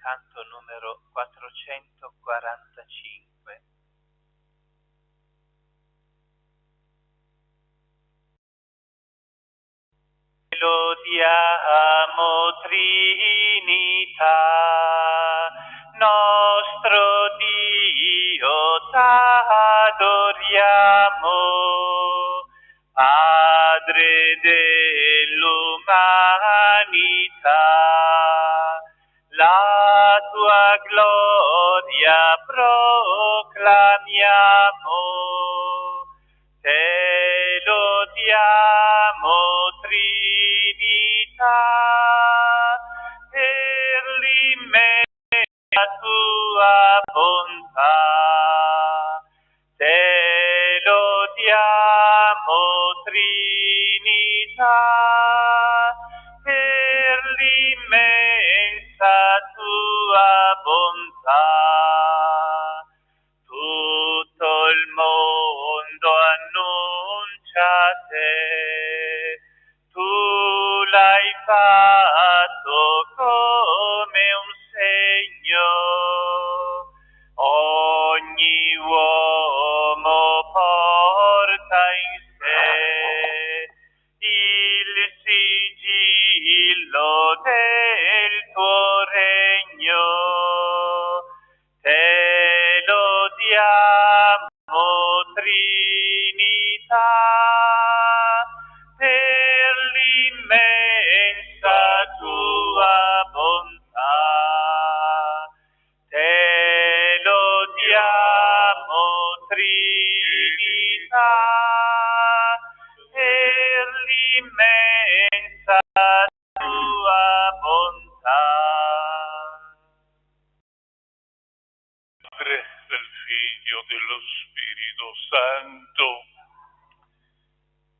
canto numero 445. Lodiamo Trinità, nostro Dio t'adoriamo, Padre dell'umanità, la tua gloria proclamiamo, te lodiamo Trinità, per l'immensa tua bontà, te lodiamo Trinità, per l'immensa tua bontà. Tutto il mondo annuncia te, tu l'hai fatto come un segno, ogni uomo porta in sé il sigillo del tuo regno, te lodiamo Trinità, per l'immensa tua bontà, te lodiamo Trinità, per l'immensa tua bontà. Padre, del Figlio, dello Spirito Santo,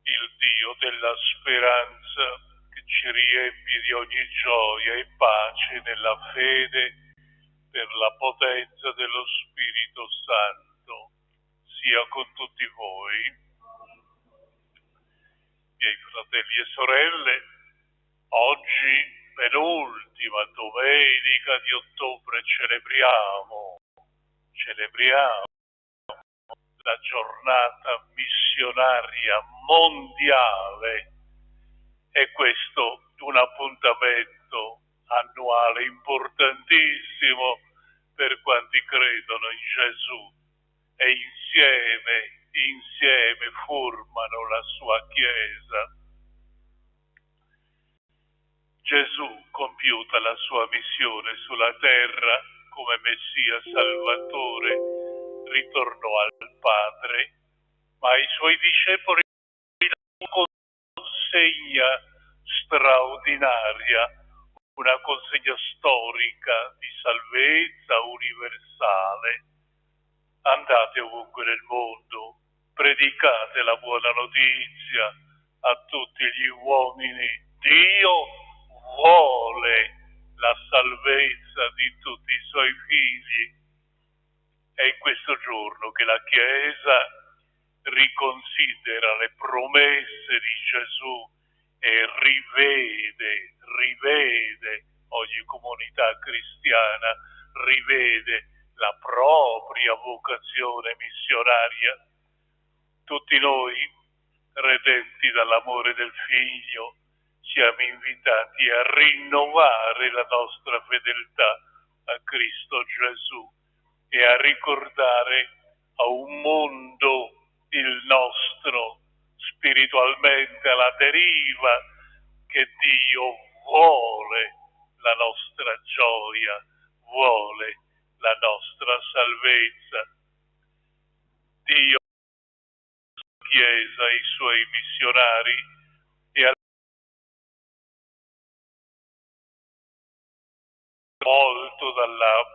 il Dio della speranza, che ci riempie di ogni gioia e pace nella fede per la potenza dello Spirito Santo, sia con tutti voi. Miei fratelli e sorelle, oggi, penultima domenica di ottobre, celebriamo la giornata missionaria mondiale, e questo è un appuntamento annuale importantissimo per quanti credono in Gesù e insieme formano la sua Chiesa. Gesù, compiuta la sua missione sulla terra come Messia Salvatore, ritornò al Padre, ma ai suoi discepoli una consegna straordinaria, una consegna storica di salvezza universale. Andate ovunque nel mondo, predicate la buona notizia a tutti gli uomini. Dio vuole la salvezza di tutti i suoi figli. È in questo giorno che la Chiesa riconsidera le promesse di Gesù e rivede ogni comunità cristiana, rivede la propria vocazione missionaria. Tutti noi, redenti dall'amore del Figlio, siamo invitati a rinnovare la nostra fedeltà a Cristo Gesù e a ricordare a un mondo, il nostro, spiritualmente alla deriva, che Dio vuole la nostra gioia, vuole la nostra salvezza. Dio, la Chiesa, i suoi missionari e molto dalla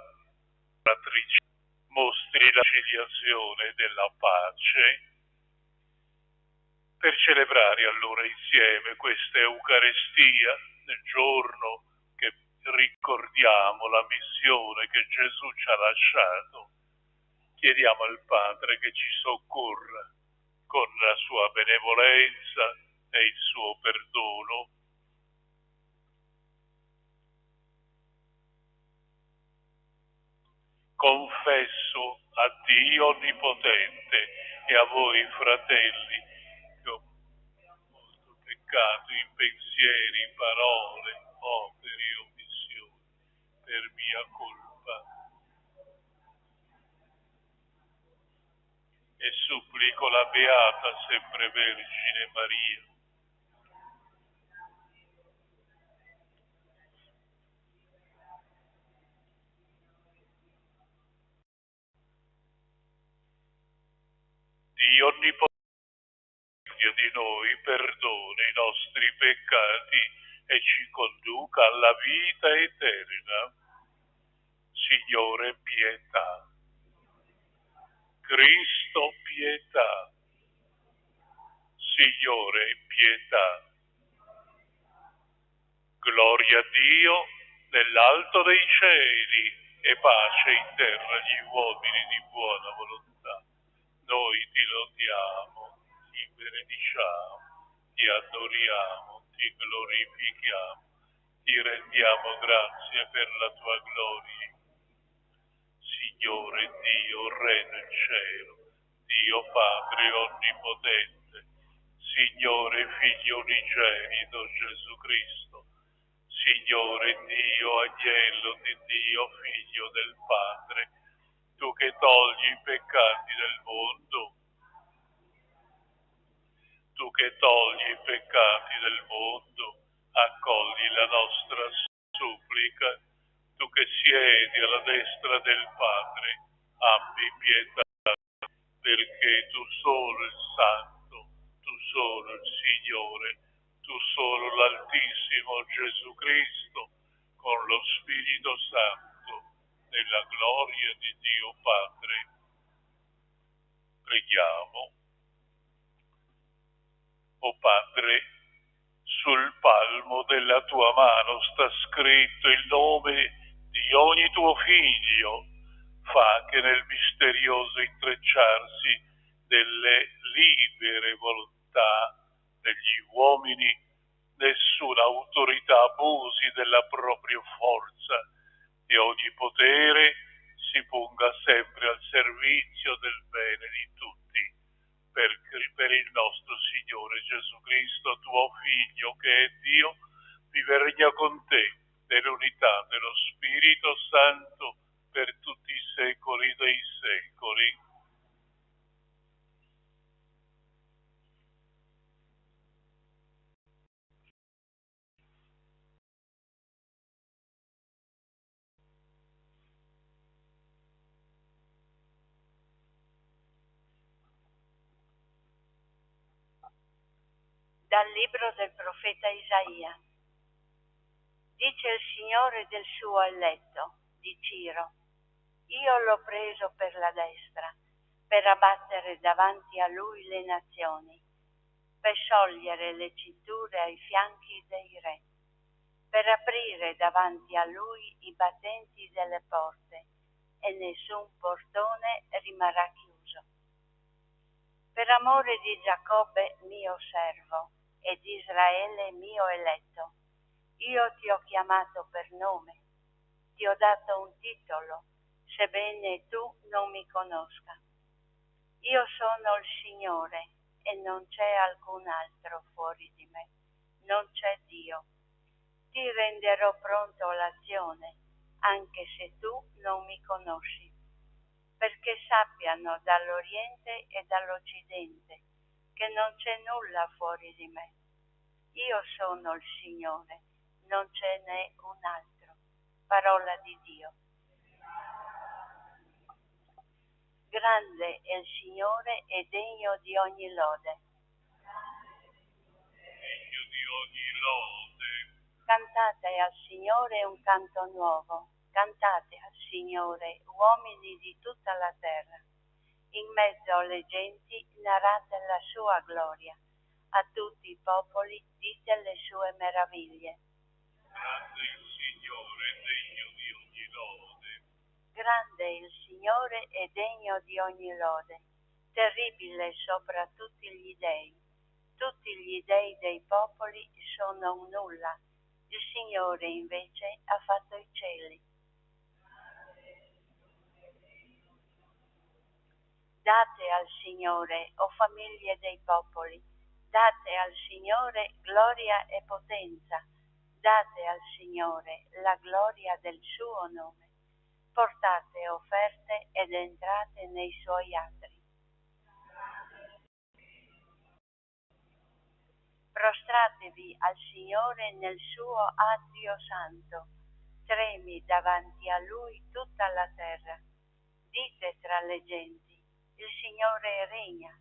matrice mostri la conciliazione della pace, per celebrare allora insieme questa Eucaristia nel giorno che ricordiamo la missione che Gesù ci ha lasciato. Chiediamo al Padre che ci soccorra con la sua benevolenza e il suo perdono. confesso a Dio Onnipotente e a voi, fratelli, che ho molto peccato in pensieri, parole, opere e omissioni, per mia colpa. E supplico la Beata Sempre Vergine Maria, Dio Onnipotente di noi, perdona i nostri peccati e ci conduca alla vita eterna. Signore, pietà. Cristo, pietà. Signore, pietà. Gloria a Dio nell'alto dei cieli e pace in terra agli uomini di buona volontà. Noi ti lodiamo, ti benediciamo, ti adoriamo, ti glorifichiamo, ti rendiamo grazie per la tua gloria. Signore Dio, Re del cielo, Dio Padre onnipotente, Signore Figlio unigenito Gesù Cristo, Signore Dio, Agnello di Dio, Figlio del Padre, tu che togli i peccati del mondo, tu che togli i peccati del mondo, accogli la nostra supplica, tu che siedi alla destra del Padre, abbi pietà, perché tu solo il Santo, tu solo il Signore, tu solo l'Altissimo Gesù Cristo, con lo Spirito Santo, nella gloria di Dio Padre. Preghiamo. O Padre, sul palmo della tua mano sta scritto il nome di ogni tuo figlio. Fa che nel misterioso intrecciarsi delle libere volontà degli uomini nessuna autorità abusi della propria forza e ogni potere si ponga sempre al servizio del bene di tutti. Per il nostro Signore Gesù Cristo, tuo Figlio, che è Dio, vive e regna con te nell'unità dello Spirito Santo per tutti i secoli dei secoli. Dal libro del profeta Isaia. Dice il Signore del suo eletto, di Ciro: io l'ho preso per la destra, per abbattere davanti a lui le nazioni, per sciogliere le cinture ai fianchi dei re, per aprire davanti a lui i battenti delle porte, e nessun portone rimarrà chiuso. Per amore di Giacobbe mio servo, e di Israele mio eletto, io ti ho chiamato per nome, ti ho dato un titolo, sebbene tu non mi conosca. Io sono il Signore e non c'è alcun altro fuori di me, non c'è Dio. Ti renderò pronto all'azione, anche se tu non mi conosci, perché sappiano dall'Oriente e dall'Occidente che non c'è nulla fuori di me. Io sono il Signore, non ce n'è un altro. Parola di Dio. Grande è il Signore e degno di ogni lode. Degno di ogni lode. Cantate al Signore un canto nuovo. Cantate al Signore, uomini di tutta la terra. In mezzo alle genti narrate la sua gloria. A tutti i popoli dite le sue meraviglie. Grande il Signore, degno di ogni lode. Grande il Signore e degno di ogni lode, terribile sopra tutti gli dei. Tutti gli dei dei popoli sono un nulla, il Signore invece ha fatto i cieli. Date al Signore, o famiglie dei popoli, date al Signore gloria e potenza, date al Signore la gloria del suo nome, portate offerte ed entrate nei suoi atri. Prostratevi al Signore nel suo atrio santo, tremi davanti a Lui tutta la terra. Dite tra le genti, il Signore regna,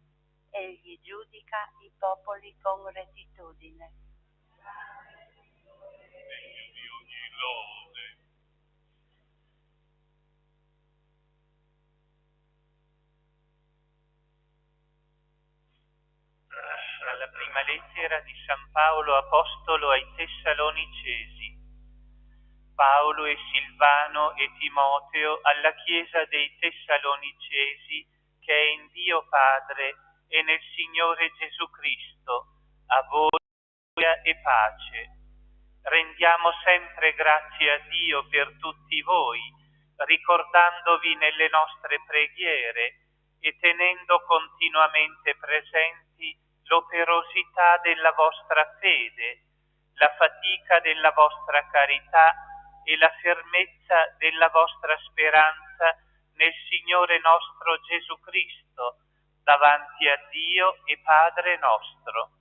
Egli giudica i popoli con rettitudine. Di ogni lode. Dalla prima lettera di San Paolo Apostolo ai Tessalonicesi. Paolo e Silvano e Timoteo alla Chiesa dei Tessalonicesi, che è in Dio Padre e nel Signore Gesù Cristo, a voi gioia e pace. Rendiamo sempre grazie a Dio per tutti voi, ricordandovi nelle nostre preghiere e tenendo continuamente presenti l'operosità della vostra fede, la fatica della vostra carità e la fermezza della vostra speranza nel Signore nostro Gesù Cristo, davanti a Dio e Padre nostro.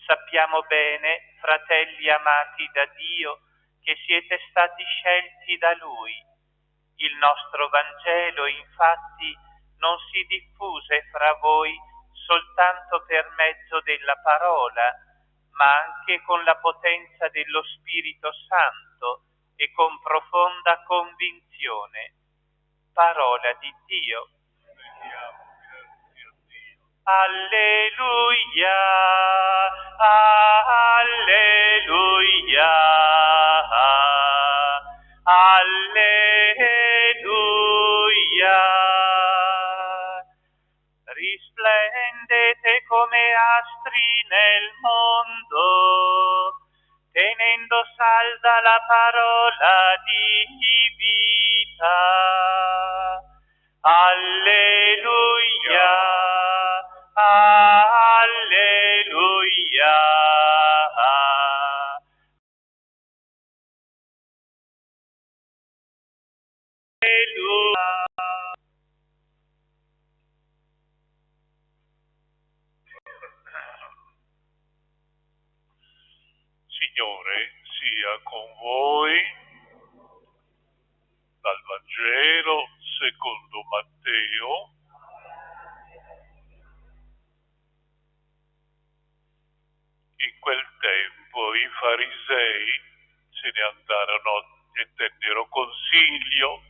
Sappiamo bene, fratelli amati da Dio, che siete stati scelti da Lui. Il nostro Vangelo, infatti, non si diffuse fra voi soltanto per mezzo della parola, ma anche con la potenza dello Spirito Santo e con profonda convinzione. Parola di Dio. Alleluia, alleluia, alleluia. Risplendete come astri nel mondo, tenendo salda la parola di vita. Alleluia, alleluia. Alleluia. Signore sia con voi. Dal Vangelo secondo Matteo. In quel tempo i farisei se ne andarono e tennero consiglio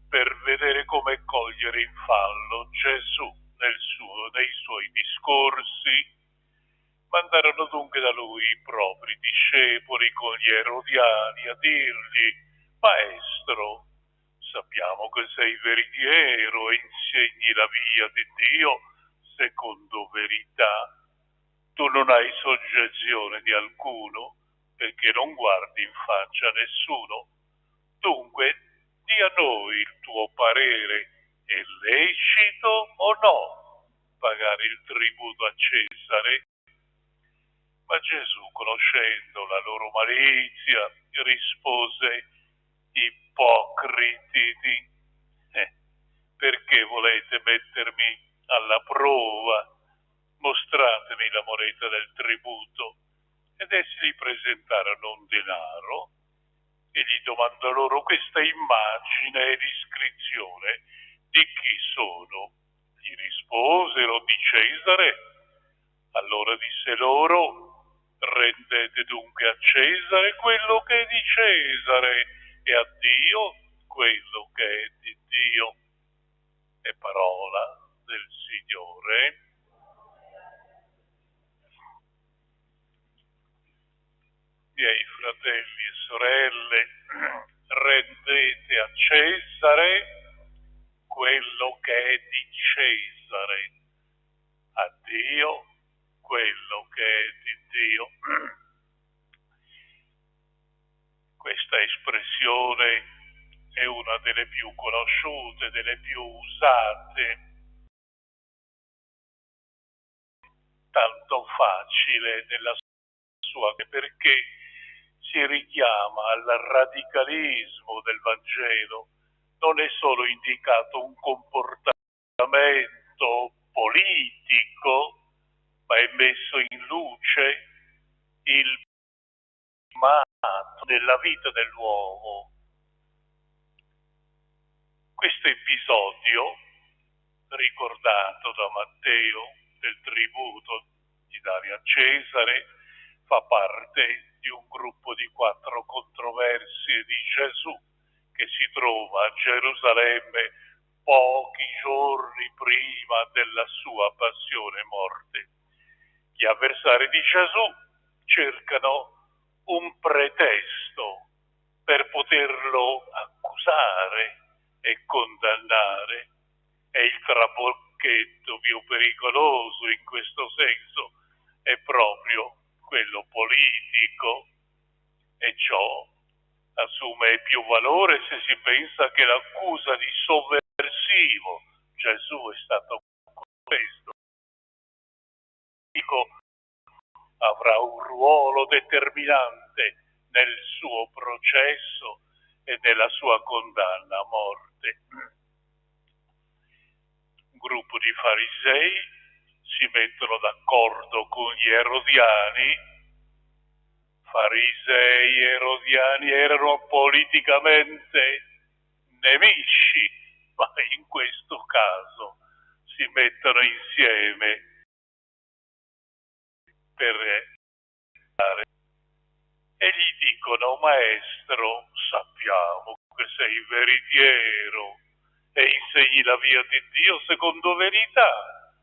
per vedere come cogliere in fallo Gesù nei suoi discorsi. Mandarono dunque da lui i propri discepoli con gli erodiani a dirgli: Maestro, sappiamo che sei veritiero e insegni la via di Dio secondo verità. Tu non hai soggezione di alcuno, perché non guardi in faccia a nessuno. Dunque, di a noi il tuo parere: è lecito o no pagare il tributo a Cesare? Ma Gesù, conoscendo la loro malizia, rispose: Ipocriti, perché volete mettermi alla prova? Mostratemi la moneta del tributo. Ed essi gli presentarono un denaro e gli domandò loro: questa immagine e l'iscrizione di chi sono? Gli risposero: di Cesare. Allora disse loro: rendete dunque a Cesare quello che è di Cesare e a Dio quello che è di Dio. È parola del Signore. Miei fratelli e sorelle, rendete a Cesare quello che è di Cesare, a Dio quello che è di Dio. Questa espressione è una delle più conosciute, delle più usate tanto facile nella sua, perché si richiama al radicalismo del Vangelo. Non è solo indicato un comportamento politico, ma è messo in luce il primato della vita dell'uomo. Questo episodio, ricordato da Matteo, del tributo di dare a Cesare, fa parte di un gruppo di 4 controversie di Gesù che si trova a Gerusalemme pochi giorni prima della sua passione e morte. Gli avversari di Gesù cercano un pretesto per poterlo accusare e condannare. È il trabocchetto più pericoloso in questo senso, è proprio quello politico, e ciò assume più valore se si pensa che l'accusa di sovversivo Gesù è stato questo. Avrà un ruolo determinante nel suo processo e nella sua condanna a morte. Un gruppo di farisei si mettono d'accordo con gli erodiani. Farisei e erodiani erano politicamente nemici, ma in questo caso si mettono insieme per dare, e gli dicono: maestro, sappiamo che sei veritiero e insegni la via di Dio secondo verità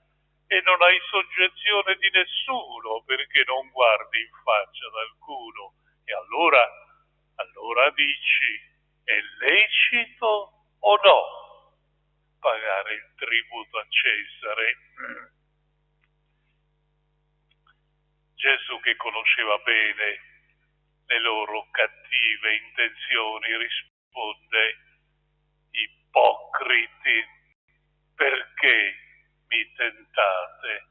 e non hai soggezione di nessuno, perché non guardi in faccia ad alcuno. E allora dici: è lecito o no pagare il tributo a Cesare? Gesù, che conosceva bene le loro cattive intenzioni, risponde: ipocriti, perché mi tentate?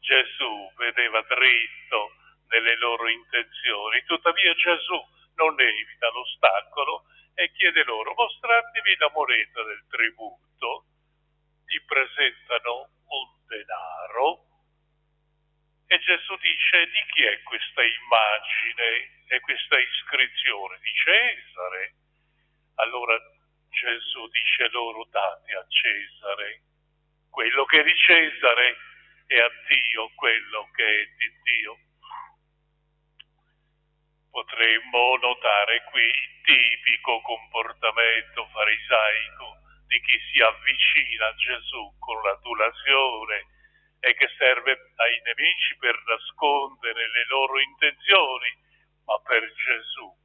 Gesù vedeva dritto nelle loro intenzioni, tuttavia Gesù non evita l'ostacolo e chiede loro: mostratemi la moneta del tributo. Gli presentano un denaro e Gesù dice: di chi è questa immagine e questa iscrizione? Di Cesare. Allora Gesù dice loro: date a Cesare quello che è di Cesare e a Dio quello che è di Dio. Potremmo notare qui il tipico comportamento farisaico di chi si avvicina a Gesù con l'adulazione e che serve ai nemici per nascondere le loro intenzioni, ma per Gesù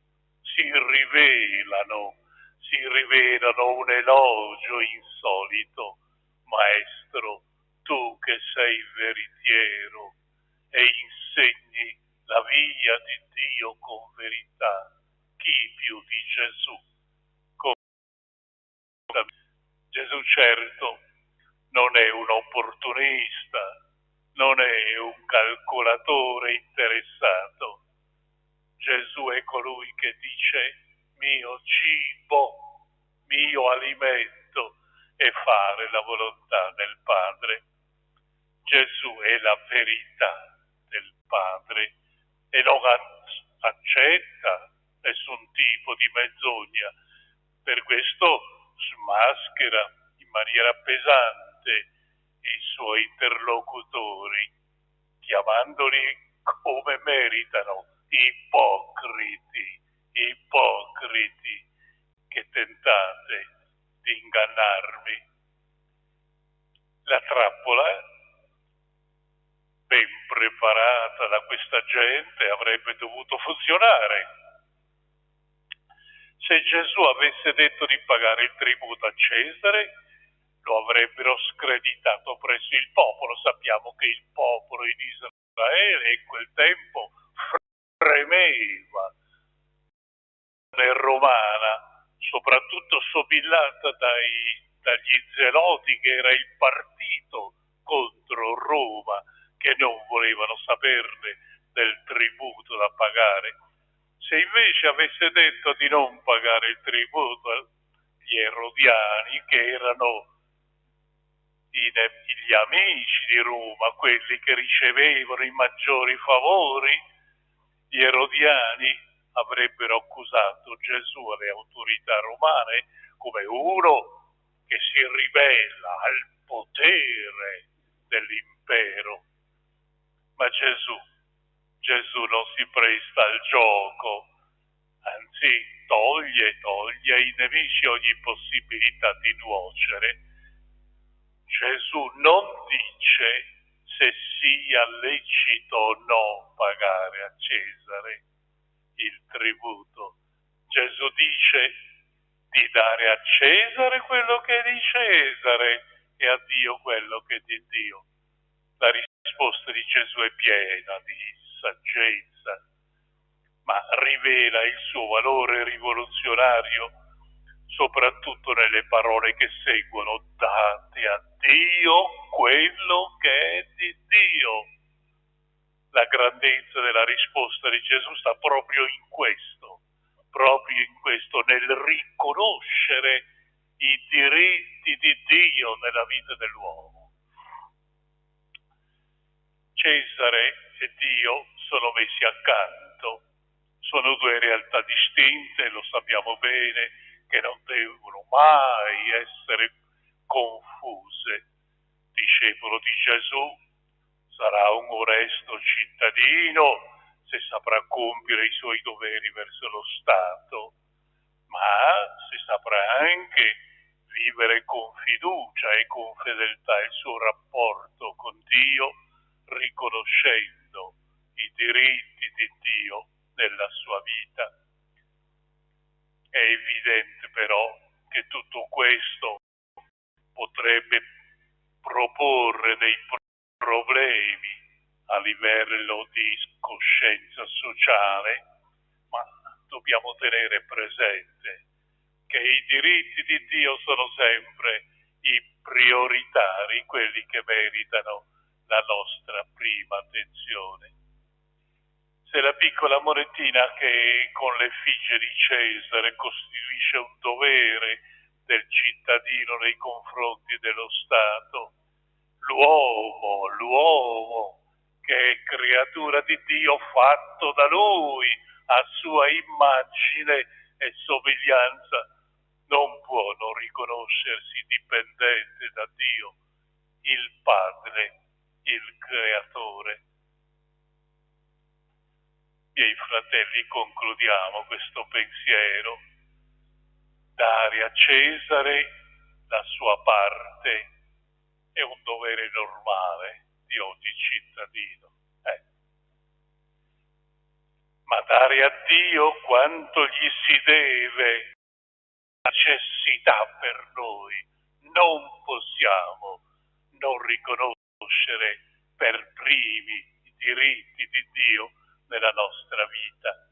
si rivelano un elogio insolito. Maestro, tu che sei veritiero e insegni la via di Dio con verità, chi più di Gesù? Gesù certo non è un opportunista, non è un calcolatore interessato. Gesù è colui che dice: mio cibo, mio alimento è fare la volontà del Padre. Gesù è la verità del Padre e non accetta nessun tipo di menzogna. Per questo smaschera in maniera pesante i suoi interlocutori, chiamandoli come meritano: ipocriti, che tentate di ingannarmi. La trappola, ben preparata da questa gente, avrebbe dovuto funzionare. Se Gesù avesse detto di pagare il tributo a Cesare, lo avrebbero screditato presso il popolo. Sappiamo che il popolo in Israele in quel tempo fremeva nel romana, soprattutto sobillata dagli zeloti, che era il partito contro Roma, che non volevano saperne del tributo da pagare. Se invece avesse detto di non pagare il tributo, gli erodiani, che erano gli amici di Roma, quelli che ricevevano i maggiori favori, gli erodiani avrebbero accusato Gesù alle autorità romane come uno che si ribella al potere dell'impero. Ma Gesù non si presta al gioco, anzi toglie ai nemici ogni possibilità di nuocere. Gesù non dice se sia lecito o no pagare a Cesare il tributo. Gesù dice di dare a Cesare quello che è di Cesare e a Dio quello che è di Dio. La risposta di Gesù è piena di saggezza, ma rivela il suo valore rivoluzionario soprattutto nelle parole che seguono: date a Dio quello che è di Dio. La grandezza della risposta di Gesù sta proprio in questo, nel riconoscere i diritti di Dio nella vita dell'uomo. Cesare e Dio sono messi accanto, sono due realtà distinte, lo sappiamo bene, che non devono mai essere confuse. Discepolo di Gesù sarà un onesto cittadino se saprà compiere i suoi doveri verso lo Stato, ma se saprà anche vivere con fiducia e con fedeltà il suo rapporto con Dio, riconoscendo i diritti di Dio nella sua vita. È evidente però che tutto questo potrebbe proporre dei problemi a livello di coscienza sociale, ma dobbiamo tenere presente che i diritti di Dio sono sempre i prioritari, quelli che meritano la nostra prima attenzione. Se la piccola monetina che con l'effigie di Cesare costituisce un dovere del cittadino nei confronti dello Stato, l'uomo che è creatura di Dio fatto da Lui a sua immagine e somiglianza, non può non riconoscersi dipendente da Dio, il Padre, il Creatore. Miei fratelli, concludiamo questo pensiero. Dare a Cesare la sua parte è un dovere normale di ogni cittadino. Ma dare a Dio quanto gli si deve, necessità per noi, non possiamo non riconoscere per primi i diritti di Dio nella nostra vita.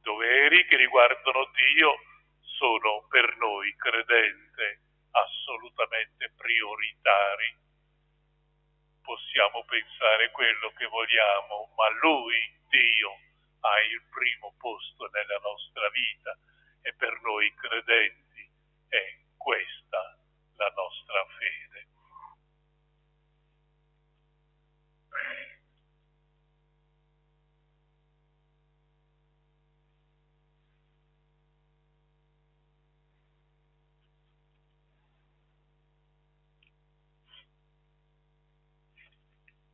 Doveri che riguardano Dio sono per noi credenti assolutamente prioritari. Possiamo pensare quello che vogliamo, ma Lui, Dio, ha il primo posto nella nostra vita e per noi credenti è questa la nostra fede.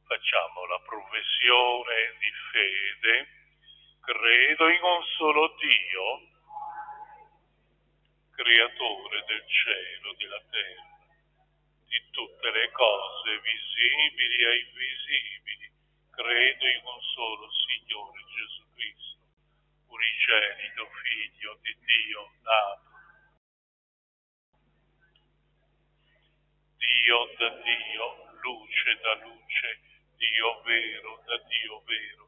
Facciamo la professione di fede. Credo in un solo Dio, creatore del cielo e della terra, di tutte le cose visibili e invisibili. Credo in un solo Signore Gesù Cristo, unigenito Figlio di Dio nato, Dio da Dio, luce da luce, Dio vero da Dio vero.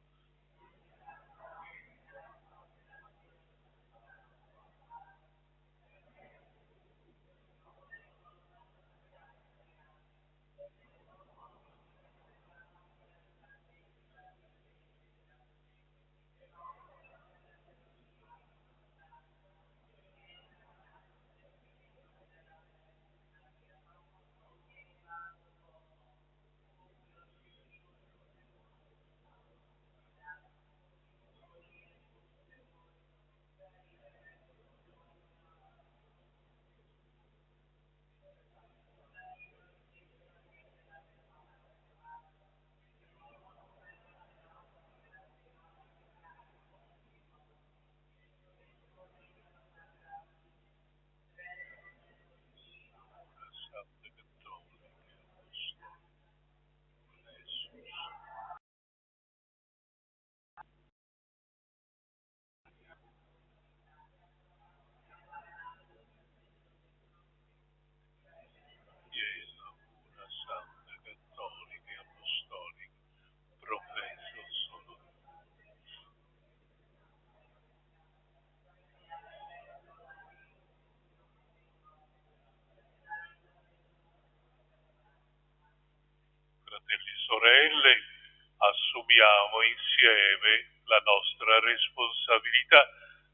sorelle, assumiamo insieme la nostra responsabilità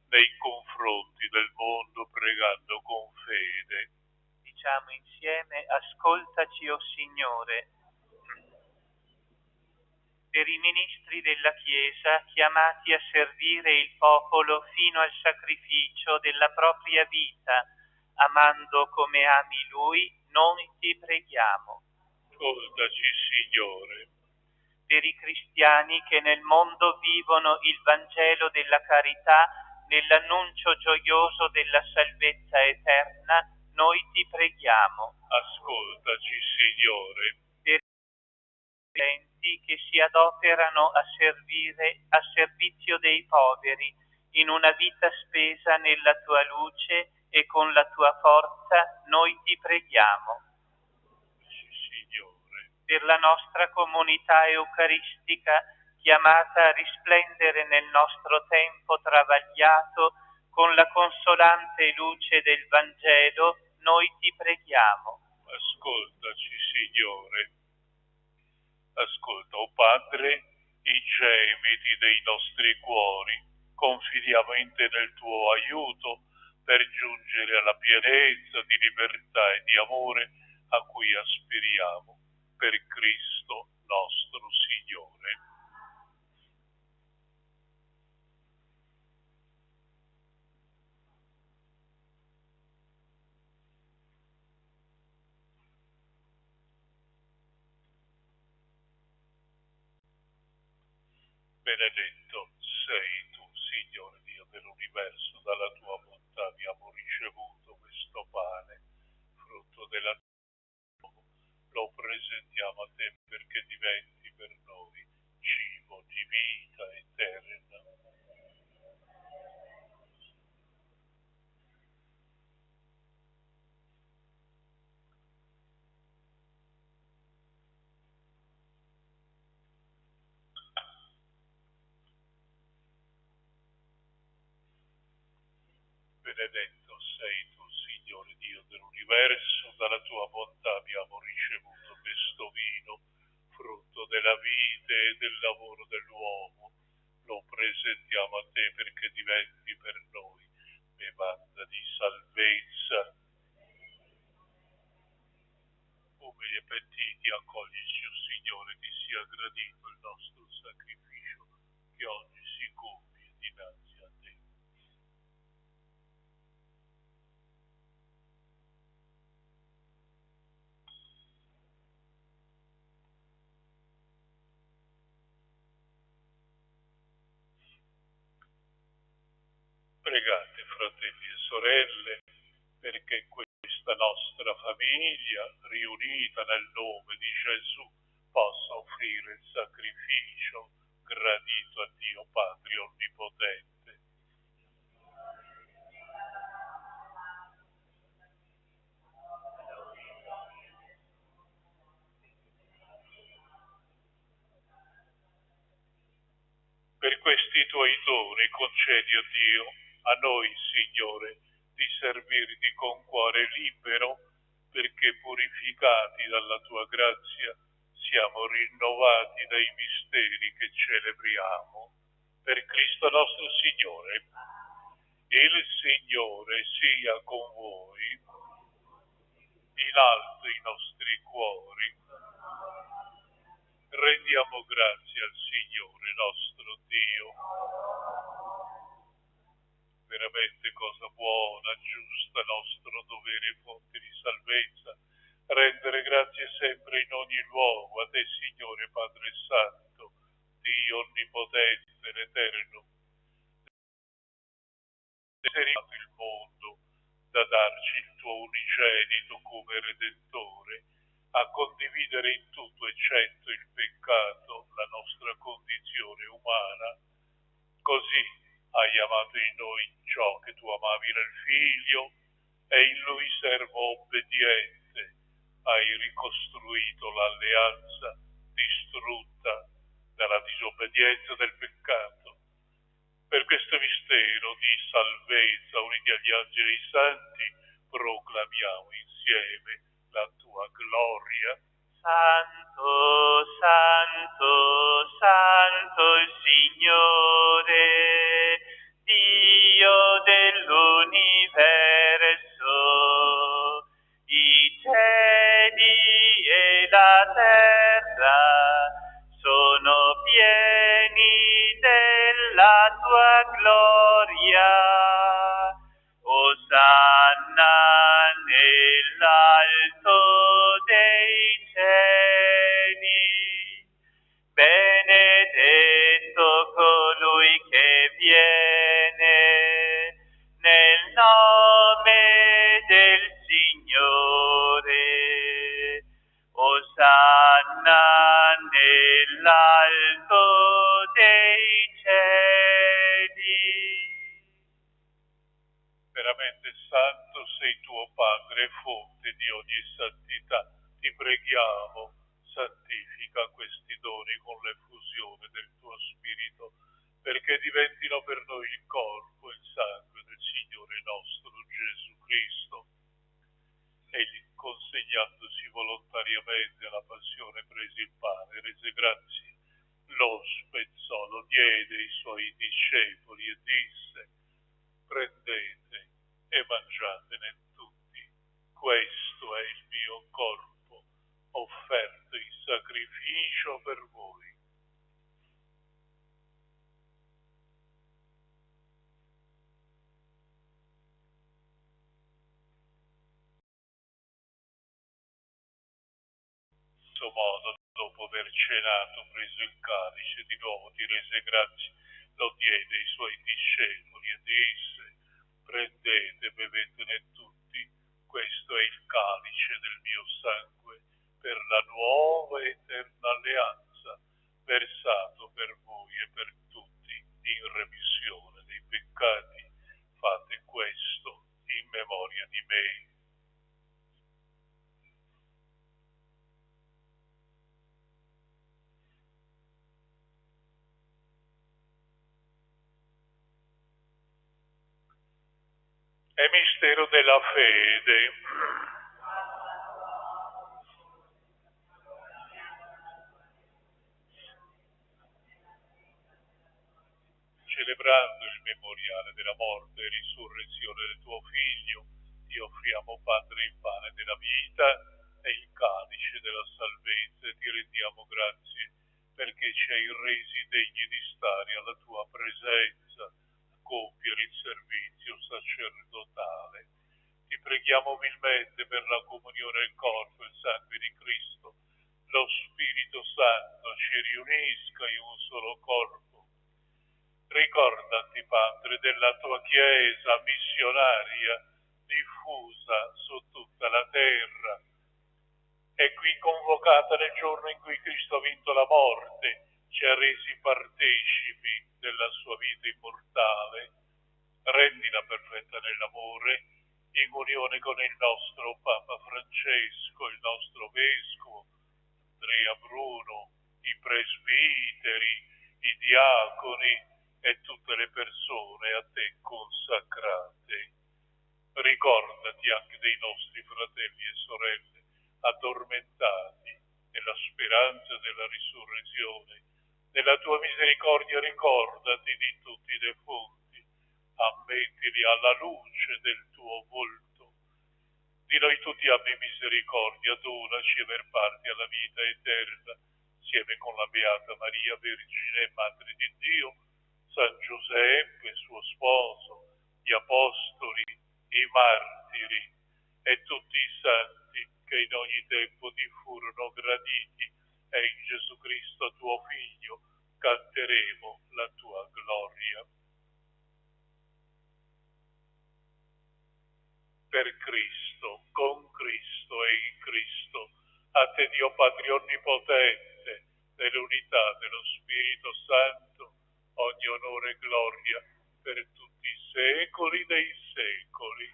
nei confronti del mondo, pregando con fede. Diciamo insieme: ascoltaci, o Signore. Per i ministri della Chiesa, chiamati a servire il popolo fino al sacrificio della propria vita, amando come ami Lui, noi ti preghiamo. Ascoltaci, Signore. Per i cristiani che nel mondo vivono il Vangelo della carità nell'annuncio gioioso della salvezza eterna, noi ti preghiamo. Ascoltaci, Signore. Per i credenti che si adoperano a servizio dei poveri, in una vita spesa nella tua luce e con la tua forza, noi ti preghiamo. Signore. Per la nostra comunità eucaristica, chiamata a risplendere nel nostro tempo travagliato con la consolante luce del Vangelo, noi ti preghiamo. Ascoltaci, Signore. Ascolta, o Padre, i gemiti dei nostri cuori, confidiamo in te nel tuo aiuto per giungere alla pienezza di libertà e di amore a cui aspiriamo, per Cristo nostro Signore. Benedetto sei tu, Signore Dio dell'universo, dalla tua bontà abbiamo ricevuto questo pane, frutto della tua volontà. Lo presentiamo a te perché diventi per noi cibo di vita eterna. Benedetto sei tu, Signore Dio dell'universo, dalla tua bontà abbiamo ricevuto questo vino, frutto della vita e del lavoro dell'uomo. Lo presentiamo a te perché diventi per noi bevanda di salvezza. Umili e pentiti, accoglici, o Signore, ti sia gradito il nostro sacrificio, che oggi si compie dinanzi a te. Pregate, fratelli e sorelle, perché questa nostra famiglia, riunita nel nome di Gesù, possa offrire il sacrificio gradito a Dio Padre Onnipotente. Per questi tuoi doni concedi, o Dio, a noi, Signore, di servirti con cuore libero, perché purificati dalla tua grazia siamo rinnovati dai misteri che celebriamo. Per Cristo nostro Signore. Il Signore sia con voi, in alto i nostri cuori. Rendiamo grazie al Signore nostro Dio. Veramente cosa buona, giusta, nostro dovere e fonte di salvezza, rendere grazie sempre in ogni luogo a te, Signore Padre Santo, Dio Onnipotente, l'Eterno, creato il mondo da darci il tuo unigenito come Redentore, a condividere in tutto eccetto il peccato, la nostra condizione umana. Così hai amato in noi ciò che tu amavi nel Figlio, e in lui servo obbediente hai ricostruito l'alleanza distrutta dalla disobbedienza del peccato. Per questo mistero di salvezza, uniti agli angeli santi, proclamiamo insieme la tua gloria. Santo, santo, santo il Signore, Dio dell'universo, i cieli e la terra sono pieni della tua gloria. Osanna nell'alto dei cieli, benedetto colui che viene nel nome del Signore. Osanna nell'alto dei cieli. Veramente santo sei tuo Padre, fonte di ogni santità. Ti preghiamo, santifica questi doni con l'effusione del tuo Spirito, perché diventino per noi il corpo e il sangue del Signore nostro Gesù Cristo. Egli, consegnandosi volontariamente alla passione, prese il pane, rese grazie, lo spezzò, lo diede ai suoi discepoli e disse: prendete e mangiatene tutti, questo è il mio corpo, offerto in sacrificio per voi. In questo modo, dopo aver cenato, preso il calice, di nuovo ti rese grazie, lo diede ai suoi discepoli e disse: prendete, bevetene tutti, questo è il calice del mio sangue, per la nuova e eterna alleanza, versato per voi e per tutti in remissione dei peccati. Fate questo in memoria di me. È mistero della fede. Celebrando il memoriale della morte e risurrezione del tuo Figlio, ti offriamo, Padre, il pane della vita e il calice della salvezza, e ti rendiamo grazie perché ci hai resi degni di stare alla tua presenza, a compiere il servizio sacerdotale. Ti preghiamo umilmente per la comunione del corpo e il sangue di Cristo. Lo Spirito Santo ci riunisca in un solo corpo. Ricordati, Padre, della tua Chiesa missionaria diffusa su tutta la terra e qui convocata nel giorno in cui Cristo ha vinto la morte, ci ha resi partecipi della sua vita immortale. Rendila perfetta nell'amore, in unione con il nostro Papa Francesco, il nostro Vescovo, Andrea Bruno, i presbiteri, i diaconi e tutte le persone a te consacrate. Ricordati anche dei nostri fratelli e sorelle addormentati nella speranza della risurrezione. Nella tua misericordia ricordati di tutti i defunti, ammettili alla luce del tuo volto. Di noi tutti abbi misericordia, donaci aver parte alla vita eterna, insieme con la Beata Maria, Vergine e Madre di Dio, San Giuseppe, suo sposo, gli Apostoli, i Martiri e tutti i santi che in ogni tempo ti furono graditi, e in Gesù Cristo tuo Figlio canteremo la tua gloria. Per Cristo, con Cristo e in Cristo, a te Dio Padre Onnipotente, nell'unità dello Spirito Santo, ogni onore e gloria per tutti i secoli dei secoli.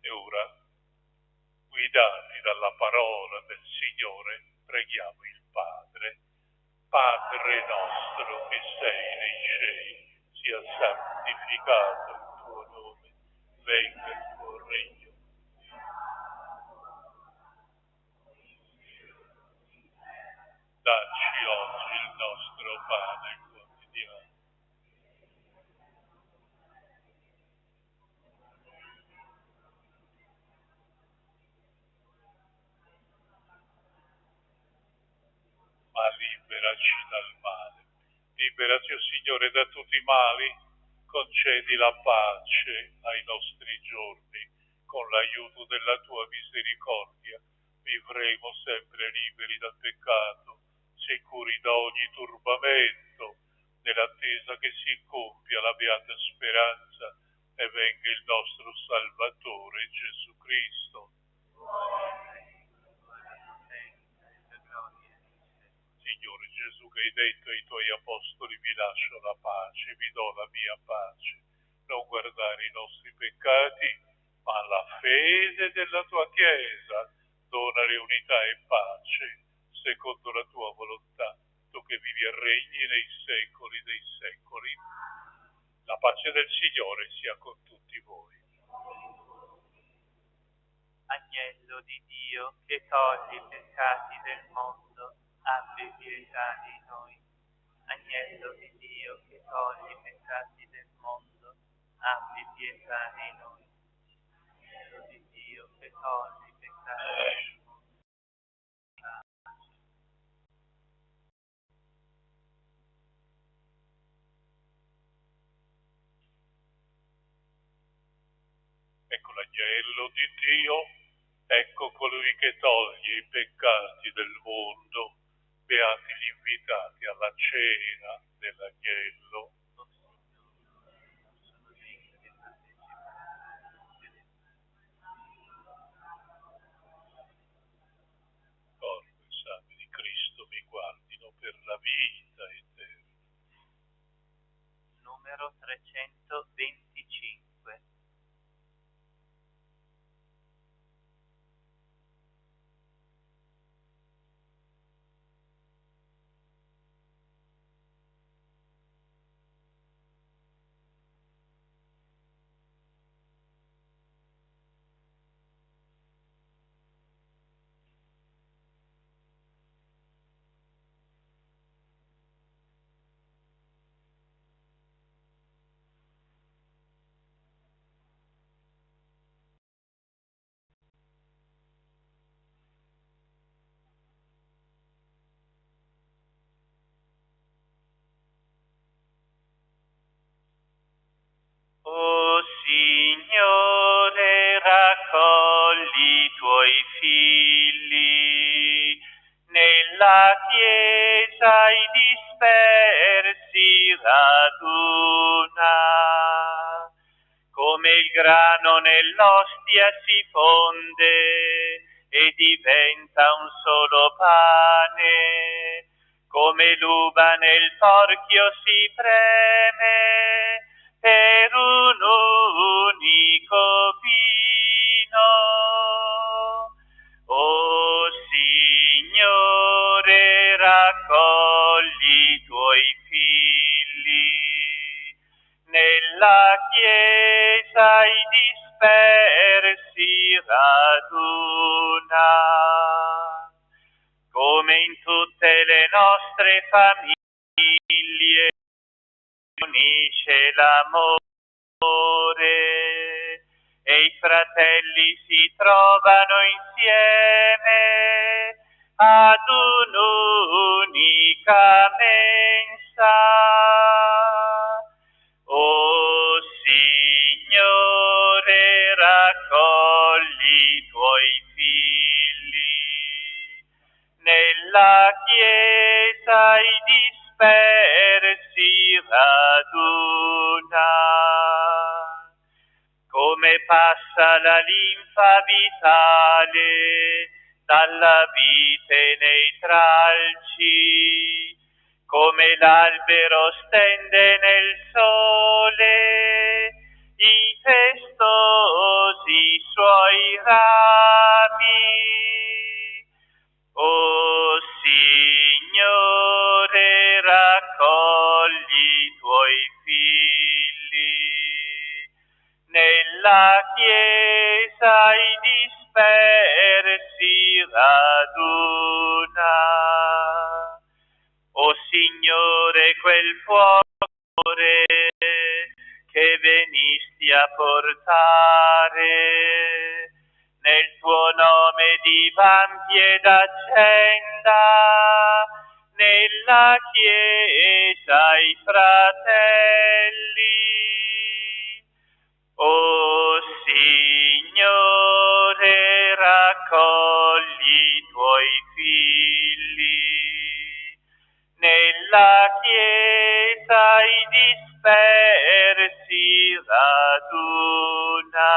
E ora, guidati dalla parola del Signore, preghiamo il Padre. Padre nostro che sei nei cieli, sia santificato il tuo nome, venga il tuo regno. ma liberaci dal male. Liberaci, o Signore, da tutti i mali, concedi la pace ai nostri giorni, con l'aiuto della tua misericordia vivremo sempre liberi dal peccato, sicuri da ogni turbamento, nell'attesa che si compia la beata speranza e venga il nostro Salvatore Gesù Cristo. Signore Gesù, che hai detto ai tuoi apostoli: vi lascio la pace, vi do la mia pace, non guardare i nostri peccati, ma la fede della tua Chiesa, donare unità e pace, secondo la tua volontà, tu che vivi e regni nei secoli dei secoli. La pace del Signore sia con tutti voi. Agnello di Dio, che togli i peccati del mondo, abbi pietà di noi. Agnello di Dio, che togli i peccati del mondo, abbi pietà di noi. Agnello di Dio, che togli i peccati del mondo, Ecco l'agnello di Dio, ecco colui che toglie i peccati del mondo. Beati gli invitati alla cena dell'agnello. Corpo e sangue di Cristo mi guardino per la vita eterna. numero 325. O Signore, raccogli i tuoi figli nella Chiesa, i dispersi raduna. Come il grano nell'ostia si fonde e diventa un solo pane, come l'uva nel torchio si preme per un unico vino. O Signore, raccogli i tuoi figli nella Chiesa, i dispersi raduna. Come in tutte le nostre famiglie unisce l'amore e i fratelli si trovano insieme ad un'unica mensa. O Signore, raccogli i tuoi figli nella Chiesa, i dispersi raduna. Come passa la linfa vitale dalla vite nei tralci, come l'albero stende nel sole i festosi suoi rami. O Signore, raccogli i tuoi figli nella Chiesa, i dispersi raduna. O Signore, quel fuoco che venisti a portare, nel tuo nome di vampi ed accenda nella Chiesa i fratelli. O Signore, raccogli i tuoi figli, nella Chiesa i dispersi raduna.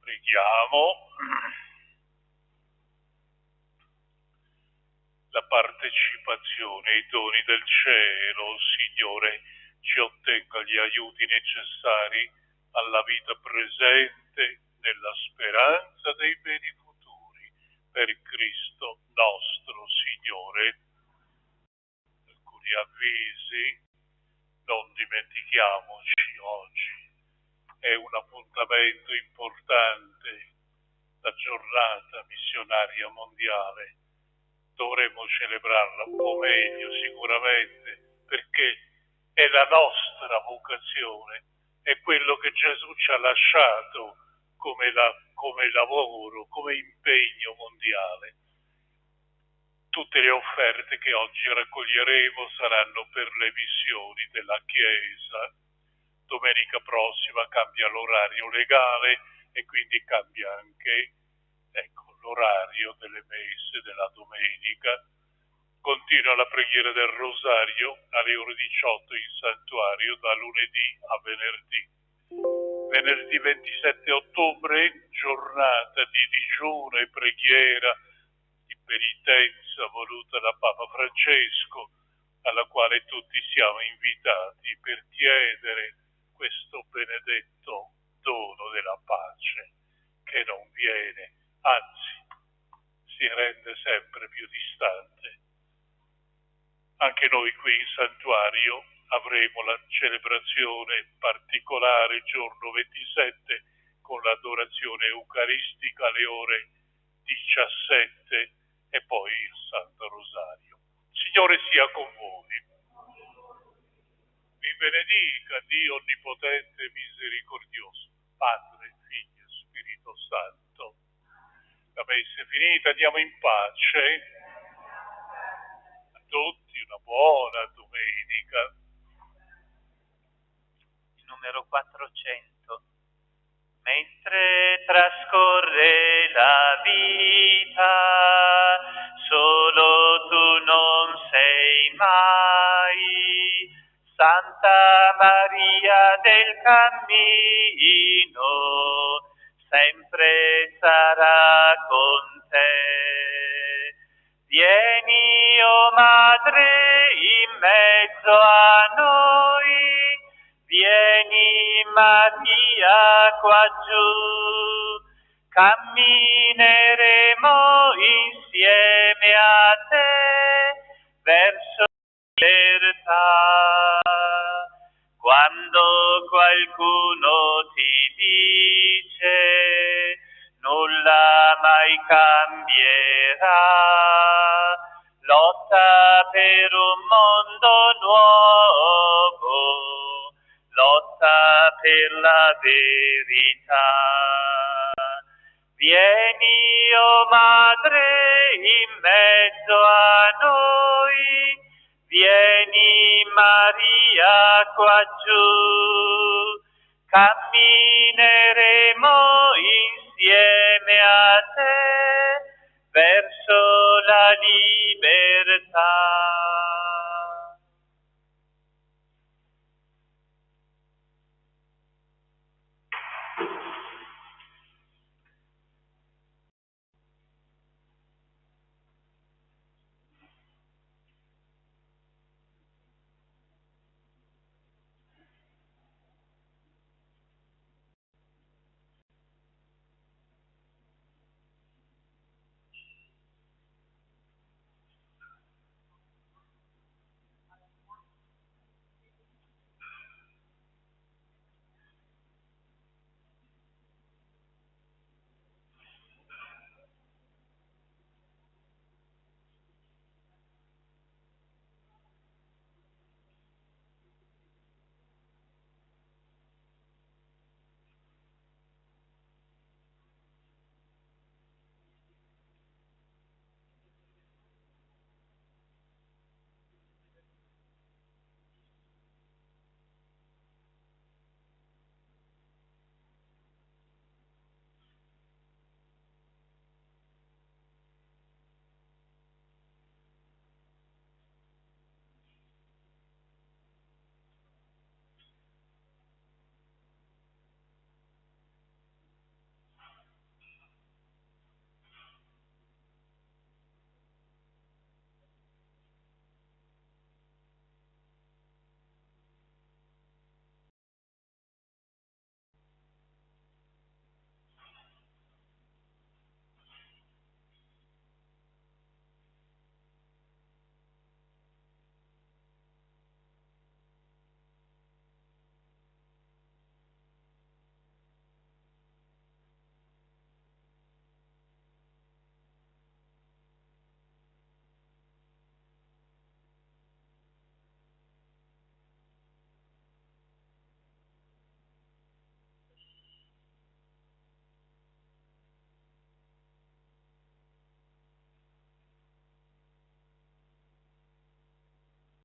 Preghiamo. La partecipazione ai doni del cielo, Signore, ci ottenga gli aiuti necessari alla vita presente nella speranza dei beni futuri. Per Cristo nostro Signore. Alcuni avvisi, non dimentichiamoci oggi. È un appuntamento importante, la giornata missionaria mondiale. Dovremmo celebrarla un po' meglio sicuramente, perché è la nostra vocazione, è quello che Gesù ci ha lasciato come lavoro, come impegno mondiale. Tutte le offerte che oggi raccoglieremo saranno per le missioni della Chiesa. Domenica prossima cambia l'orario legale e quindi cambia anche l'orario delle messe della domenica. Continua la preghiera del Rosario alle ore 18 in santuario da lunedì a venerdì. Venerdì 27 ottobre, giornata di digiuno e preghiera di penitenza voluta da Papa Francesco, alla quale tutti siamo invitati per chiedere questo benedetto dono della pace che non viene, anzi si rende sempre più distante. Anche noi qui in santuario avremo la celebrazione particolare il giorno 27 con l'adorazione eucaristica alle ore 17 e poi il Santo Rosario. Signore sia con voi. Vi benedica Dio Onnipotente e Misericordioso, Padre, Figlio e Spirito Santo. La messa è finita, andiamo in pace. A tutti una buona domenica. Il numero 400. Mentre trascorre la vita, solo tu non sei mai, Santa Maria del Cammino, sempre sarà con te. Vieni, o Madre, in mezzo a noi, vieni Maria qua giù, cammineremo insieme a te verso la libertà. Quando qualcuno ti dice nulla mai cambierà, lotta per un mondo nuovo, lotta per la verità. Vieni, o Madre, in mezzo a noi, vieni Maria qua giù,